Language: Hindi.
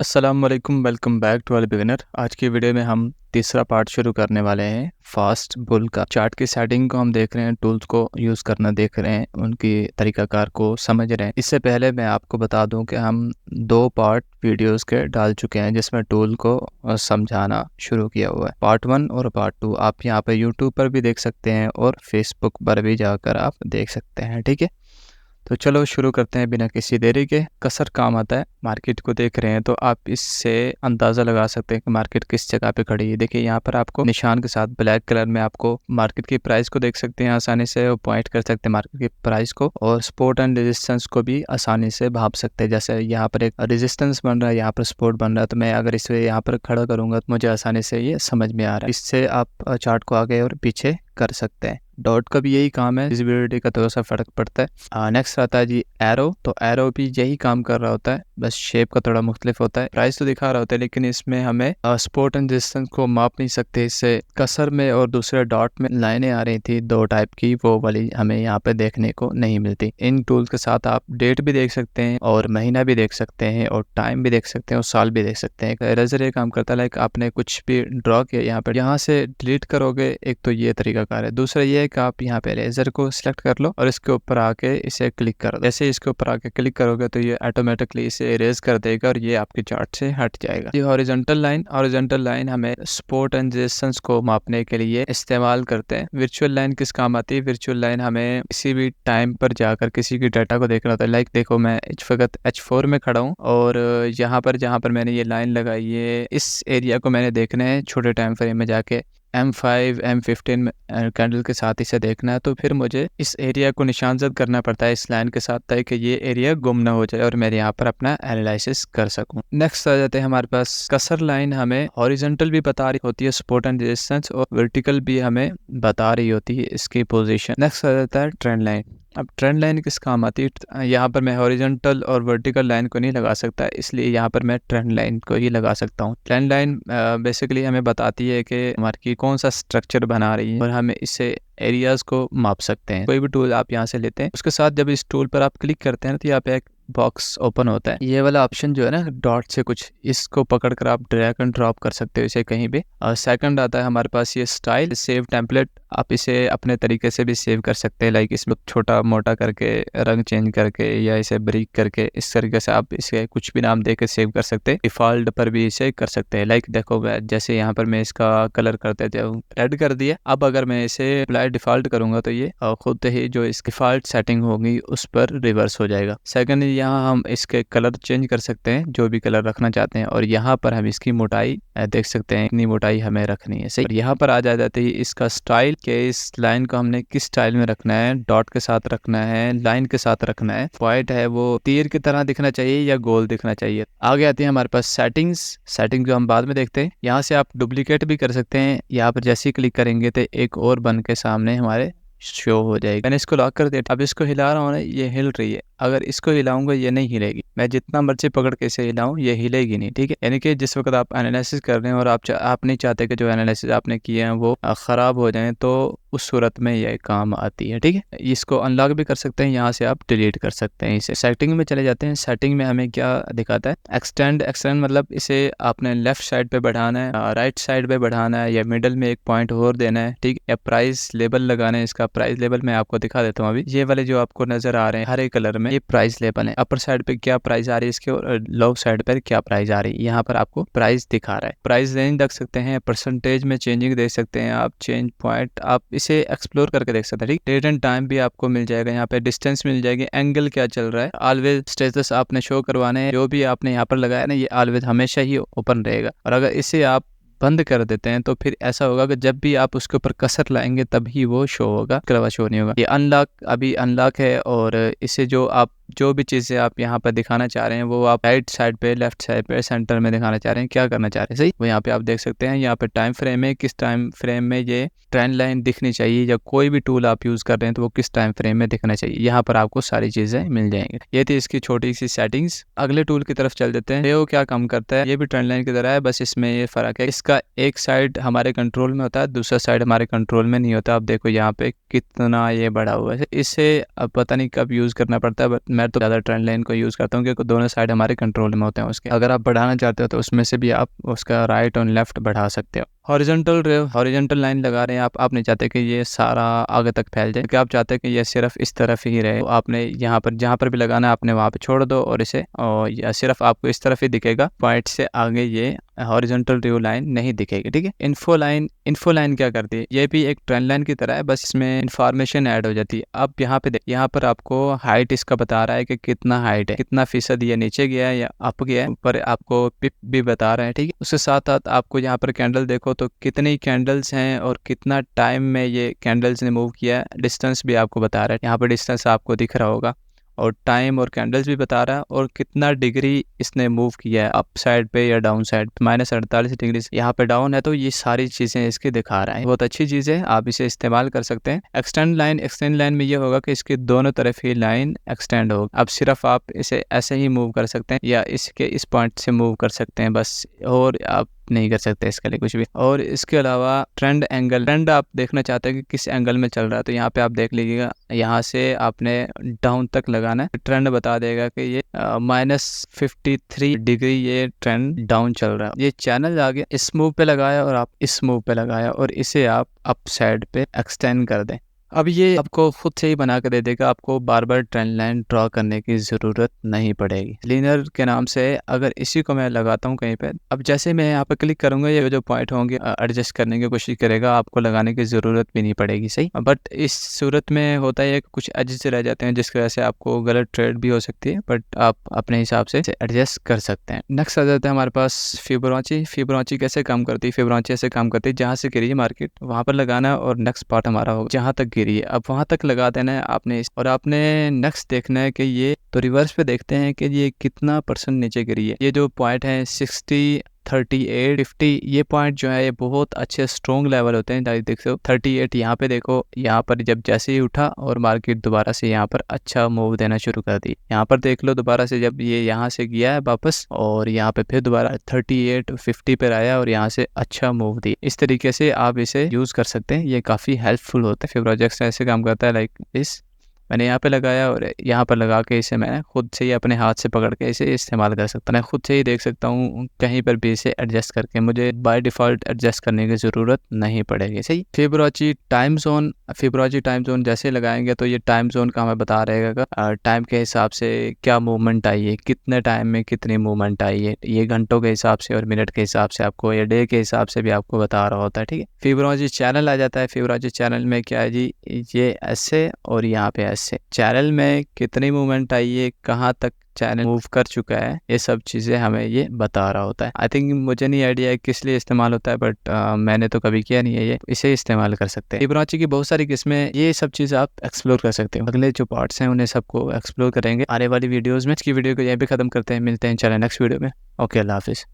अस्सलाम वालेकुम, welcome back to all beginner. आज की वीडियो में हम तीसरा पार्ट शुरू करने वाले हैं फास्ट बुल का। चार्ट की सेटिंग को हम देख रहे हैं, टूल्स को यूज़ करना देख रहे हैं, उनकी तरीकाकार को समझ रहे हैं। इससे पहले मैं आपको बता दूं कि हम 2 पार्ट वीडियोस के डाल चुके हैं जिसमें टूल को समझाना शुरू किया हुआ है। पार्ट 1 और पार्ट 2 आप यहाँ पे यूट्यूब पर भी देख सकते हैं और फेसबुक पर भी जाकर आप देख सकते हैं। ठीक है, तो चलो शुरू करते हैं बिना किसी देरी के। कसर काम आता है। मार्केट को देख रहे हैं तो आप इससे अंदाज़ा लगा सकते हैं कि मार्केट किस जगह पे खड़ी है। देखिए यहाँ पर आपको निशान के साथ ब्लैक कलर में आपको मार्केट की प्राइस को देख सकते हैं आसानी से, और पॉइंट कर सकते हैं मार्केट की प्राइस को, और सपोर्ट एंड रेजिस्टेंस को भी आसानी से भाप सकते हैं। जैसे यहाँ पर एक रेजिस्टेंस बन रहा है, यहाँ पर सपोर्ट बन रहा है, तो मैं अगर इसे यहाँ पर खड़ा करूँगा तो मुझे आसानी से ये समझ में आ रहा है। इससे आप चार्ट को आगे और पीछे कर सकते हैं। डॉट का भी यही काम है, विजिबिलिटी का थोड़ा सा फर्क पड़ता है। नेक्स्ट आता है जी एरो। तो एरो भी यही काम कर रहा होता है, बस शेप का थोड़ा मुख्तलिफ होता है। प्राइस तो दिखा रहा होता है लेकिन इसमें हमें सपोर्ट एंड रेजिस्टेंस को माप नहीं सकते। इससे कसर में और दूसरे डॉट में लाइनें आ रही थी 2 टाइप की, वो वाली हमें यहाँ पे देखने को नहीं मिलती। इन टूल्स के साथ आप डेट भी देख सकते हैं और महीना भी देख सकते हैं और टाइम भी देख सकते हैं और साल भी देख सकते हैं। इरेजर ये काम करता है, लाइक आपने कुछ भी ड्रॉ किया यहाँ पर, यहाँ से डिलीट करोगे, एक तो ये तरीकाकार है। दूसरा ये है कि आप यहाँ पे इरेजर को सिलेक्ट कर लो और इसके ऊपर आके इसे क्लिक कर दो। जैसे इसके ऊपर आके क्लिक करोगे तो ये ऑटोमेटिकली इसे इरेज कर देगा और ये आपके चार्ट से हट जाएगा। ये हॉरिजॉन्टल लाइन हमें सपोर्ट एंड रेजिस्टेंस को मापने के लिए इस्तेमाल करते हैं। वर्चुअल लाइन किस काम आती है? वर्चुअल लाइन हमें किसी भी टाइम पर जाकर किसी की डाटा को देखना होता है। लाइक देखो, मैं इस वक्त H4 में खड़ा हूँ और यहाँ पर जहाँ पर मैंने ये लाइन लगाई है, इस एरिया को मैंने देखना है छोटे टाइम फ्रेम में जाके। M5 M15 कैंडल के साथ इसे देखना है, तो फिर मुझे इस एरिया को निशानजद करना पड़ता है इस लाइन के साथ, ताकि ये एरिया गुम ना हो जाए और मैं यहाँ पर अपना एनालिसिस कर सकूं। नेक्स्ट आ जाते हैं हमारे पास कसर लाइन। हमें हॉरिजॉन्टल भी बता रही होती है सपोर्ट एंड रेजिस्टेंस, और वर्टिकल भी हमें बता रही होती है इसकी पोजीशन। नेक्स्ट आ जाता है ट्रेंड लाइन। अब ट्रेंड लाइन किस काम आती है? यहाँ पर मैं हॉरिजॉन्टल और वर्टिकल लाइन को नहीं लगा सकता, इसलिए यहाँ पर मैं ट्रेंड लाइन को ही लगा सकता हूँ। ट्रेंड लाइन बेसिकली हमें बताती है कि मार्केट कौन सा स्ट्रक्चर बना रही है और हमें इससे एरियाज को माप सकते हैं। कोई भी टूल आप यहाँ से लेते हैं, उसके साथ जब इस टूल पर आप क्लिक करते हैं तो यहाँ पे एक बॉक्स ओपन होता है। ये वाला ऑप्शन जो है ना, डॉट से कुछ, इसको पकड़कर आप ड्रैग एंड ड्रॉप कर सकते हो इसे कहीं भी। और सेकंड आता है हमारे पास ये स्टाइल सेव टेम्पलेट। आप इसे अपने तरीके से भी सेव कर सकते हैं, लाइक इसमें छोटा मोटा करके, रंग चेंज करके, या इसे ब्रीक करके, इस तरीके से आप इसे कुछ भी नाम देकर सेव कर सकते हैं। डिफॉल्ट पर भी इसे कर सकते हैं। लाइक देखो, जैसे यहाँ पर मैं इसका कलर कर देता हूँ, रेड कर दिया। अब अगर मैं इसे अप्लाई डिफॉल्ट करूंगा तो ये खुद ही जो इस डिफॉल्ट सेटिंग होगी उस पर रिवर्स हो जाएगा। सेकंड, यहाँ हम इसके कलर चेंज कर सकते हैं, जो भी कलर रखना चाहते हैं, और यहाँ पर हम इसकी मोटाई देख सकते हैं, इतनी मोटाई हमें रखनी है। सही, यहाँ पर आ जाते ही इसका स्टाइल के इस लाइन को हमने किस स्टाइल में रखना है, डॉट के साथ रखना है, लाइन के साथ रखना है, पॉइंट है वो तीर की तरह दिखना चाहिए या गोल दिखना चाहिए। आगे आती है हमारे पास सेटिंग जो हम बाद में देखते हैं। यहाँ से आप डुप्लीकेट भी कर सकते हैं। यहाँ पर जैसे ही क्लिक करेंगे तो एक और बन के सामने हमारे शो हो जाएगी। मैंने इसको लॉक कर दिया। अब इसको हिला रहा हूँ ना, ये हिल रही है। अगर इसको हिलाऊंगा ये नहीं हिलेगी। मैं जितना मर्जी पकड़ के इसे हिलाऊं ये हिलेगी नहीं। ठीक है, यानी कि जिस वक्त आप एनालिसिस कर रहे हैं और आप नहीं चाहते कि जो एनालिसिस आपने किए हैं वो ख़राब हो जाएं, तो उस सूरत में ये काम आती है। ठीक है, इसको अनलॉक भी कर सकते हैं, यहाँ से आप डिलीट कर सकते हैं इसे। सेटिंग में चले जाते हैं। सेटिंग में हमें क्या दिखाता है? एक्सटेंड मतलब इसे आपने लेफ्ट साइड पे बढ़ाना है, राइट साइड पे बढ़ाना है, या मिडल में एक पॉइंट और देना है। ठीक, या प्राइस लेवल लगाना है। इसका प्राइस लेवल मैं आपको दिखा देता हूँ। अभी ये वाले जो आपको नजर आ रहे हैं हरे कलर में, ये प्राइस लेवल है। अपर साइड पे क्या प्राइस आ रही है इसके, और लो साइड पर क्या प्राइस आ रही है, यहाँ पर आपको प्राइस दिखा रहा है। प्राइस रेंज देख सकते हैं, परसेंटेज में चेंजिंग देख सकते हैं आप, चेंज पॉइंट आप इसे एक्सप्लोर करके देख सकते हैं। ठीक, डेट एंड टाइम भी आपको मिल जाएगा, यहाँ पे डिस्टेंस मिल जाएगी, एंगल क्या चल रहा है, ऑलवेज स्टेटस आपने शो करवाने हैं। जो भी आपने यहाँ पर लगाया ना, ये ऑलवेज हमेशा ही ओपन रहेगा। और अगर इसे आप बंद कर देते हैं तो फिर ऐसा होगा कि जब भी आप उसके ऊपर कसर लाएंगे तभी वो शो होगा, उसके अलावा शो नहीं होगा। ये अभी अनलॉक है, और इसे जो भी चीज़ें आप यहाँ पर दिखाना चाह रहे हैं वो आप राइट साइड पे, लेफ्ट साइड पे, सेंटर में दिखाना चाह रहे हैं, क्या करना चाह रहे हैं, सही वो यहाँ पे आप देख सकते हैं। यहाँ पे टाइम फ्रेम है, किस टाइम फ्रेम में ये ट्रेंड लाइन दिखनी चाहिए, या कोई भी टूल आप यूज़ कर रहे हैं तो वो किस टाइम फ्रेम में दिखना चाहिए, यहाँ पर आपको सारी चीज़ें मिल जाएंगी। ये थी इसकी छोटी सी सेटिंग्स। अगले टूल की तरफ चल देते हैं। वो क्या काम करता है? ये भी ट्रेंड लाइन की तरह है, बस इसमें ये फ़र्क है, इसका एक साइड हमारे कंट्रोल में होता है, दूसरा साइड हमारे कंट्रोल में नहीं होता। अब देखो यहाँ पे कितना ये बड़ा हुआ है। इसे अब पता नहीं कब यूज़ करना पड़ता है, बट मैं तो ज़्यादा ट्रेंड लाइन को यूज़ करता हूँ क्योंकि दोनों साइड हमारे कंट्रोल में होते हैं उसके। अगर आप बढ़ाना चाहते हो तो उसमें से भी आप उसका राइट और लेफ्ट बढ़ा सकते हो। हॉरिजॉन्टल लाइन लगा रहे हैं आप नहीं चाहते कि ये सारा आगे तक फैल जाए, क्योंकि आप चाहते हैं कि ये सिर्फ इस तरफ ही रहे। तो आपने यहाँ पर जहाँ पर भी लगाना है आपने वहाँ पे छोड़ दो और इसे, और या सिर्फ आपको इस तरफ ही दिखेगा, पॉइंट से आगे ये हॉरिजॉन्टल ड्यू लाइन नहीं दिखेगी, ठीक है। इन्फो लाइन क्या करती है, ये भी एक ट्रेंड लाइन की तरह है, बस इसमें इन्फॉर्मेशन ऐड हो जाती है। अब यहाँ पे यहाँ पर आपको हाइट इसका बता रहा है कि कितना हाइट है, कितना फीसद ये नीचे गया है या अप गया है, ऊपर आपको पिप भी बता रहा है, ठीक है। उसके साथ साथ आपको यहाँ पर कैंडल देखो तो कितनी कैंडल्स हैं और कितना टाइम में ये कैंडल्स ने मूव किया है, डिस्टेंस भी आपको बता रहा है। यहाँ पर डिस्टेंस आपको दिख रहा होगा और टाइम और कैंडल्स भी बता रहा है और कितना डिग्री इसने मूव किया है, अप साइड पे या डाउन साइड। -48 डिग्री यहाँ पे डाउन है, तो ये सारी चीज़ें इसके दिखा रहा है। बहुत अच्छी चीज़ है, आप इसे इस्तेमाल कर सकते हैं। एक्सटेंड लाइन में ये होगा कि इसके दोनों तरफ ही लाइन एक्सटेंड होगा। अब सिर्फ आप इसे ऐसे ही मूव कर सकते हैं या इसके इस पॉइंट से मूव कर सकते हैं बस, और आप नहीं कर सकते इसके लिए कुछ भी। और इसके अलावा ट्रेंड आप देखना चाहते हैं कि किस एंगल में चल रहा है, तो यहाँ पे आप देख लीजिएगा, यहाँ से आपने डाउन तक लगाना है, ट्रेंड बता देगा कि ये -53 डिग्री ये ट्रेंड डाउन चल रहा है। ये चैनल आगे इस मूव पे लगाया और आप इस मूव पे लगाया और इसे आप अप साइड पे एक्सटेंड कर दें। अब ये आपको खुद से ही बना के दे देगा, आपको बार बार ट्रेंड लाइन ड्रॉ करने की ज़रूरत नहीं पड़ेगी। लीनर के नाम से अगर इसी को मैं लगाता हूँ कहीं पे, अब जैसे मैं यहाँ पर क्लिक करूँगा ये जो पॉइंट होंगे एडजस्ट करने की कोशिश करेगा, आपको लगाने की ज़रूरत भी नहीं पड़ेगी, सही। बट इस सूरत में होता है कि कुछ एजेस रह जाते हैं जिसकी वजह से आपको गलत ट्रेड भी हो सकती है, बट आप अपने हिसाब से एडजस्ट कर सकते हैं। नेक्स्ट आ जाता है हमारे पास फिबोनाची कैसे काम करती है। फिबोनाची ऐसे काम करती है, जहाँ से गिरी है मार्केट वहाँ पर लगाना है और नेक्स्ट पार्ट हमारा होगा जहाँ तक गिरी है, अब वहाँ तक लगा देना है आपने। और आपने नेक्स्ट देखना है कि ये तो रिवर्स पे देखते हैं कि ये कितना % नीचे गिरी है। ये जो पॉइंट है 60, 38, 50, ये पॉइंट जो है ये बहुत अच्छे स्ट्रॉन्ग लेवल होते हैं। देख सकते हो 38, यहाँ पे देखो, यहाँ पर जब जैसे ही उठा और मार्केट दोबारा से यहाँ पर अच्छा मूव देना शुरू कर दी। यहाँ पर देख लो दोबारा से जब ये यहाँ से गया है वापस और यहाँ पे फिर दोबारा 38, 50 पर आया और यहाँ से अच्छा मूव दी। इस तरीके से आप इसे यूज़ कर सकते हैं, ये काफ़ी हेल्पफुल होता है। फिर प्रोजेक्ट्स ऐसे काम करता है, लाइक इस मैंने यहाँ पे लगाया और यहाँ पर लगा के इसे मैं खुद से ही अपने हाथ से पकड़ के इसे इस्तेमाल कर सकता हूँ। मैं खुद से ही देख सकता हूँ कहीं पर भी इसे एडजस्ट करके, मुझे बाय डिफ़ॉल्ट एडजस्ट करने की ज़रूरत नहीं पड़ेगी, सही। फिबोनाची टाइम जोन जैसे लगाएंगे तो ये टाइम जोन का हमें बता रहेगा टाइम के हिसाब से क्या मूवमेंट आई है, कितने टाइम में कितनी मूवमेंट आई है। ये घंटों के हिसाब से और मिनट के हिसाब से आपको या डे के हिसाब से भी आपको बता रहा होता है, ठीक है। फिबोनाची चैनल आ जाता है। फिबोनाची चैनल में क्या है जी, ये ऐसे और यहाँ पे ऐसे चैनल में कितनी मूवमेंट आई है, कहाँ तक चैनल मूव कर चुका है, ये सब चीज़ें हमें ये बता रहा होता है। आई थिंक मुझे नहीं आइडिया है किस लिए इस्तेमाल होता है, बट मैंने तो कभी किया नहीं है ये, इसे इस्तेमाल कर सकते हैं। फिबोनाची की बहुत सारी किस्में, ये सब चीज़ आप एक्सप्लोर कर सकते हो। अगले जो पार्ट्स हैं उन्हें सबको एक्सप्लोर करेंगे आने वाली वीडियोज़ में। इसकी वीडियो को यहीं पे ख़त्म करते हैं, मिलते हैं चलो नेक्स्ट वीडियो में। ओके, अल्लाह हाफिज़।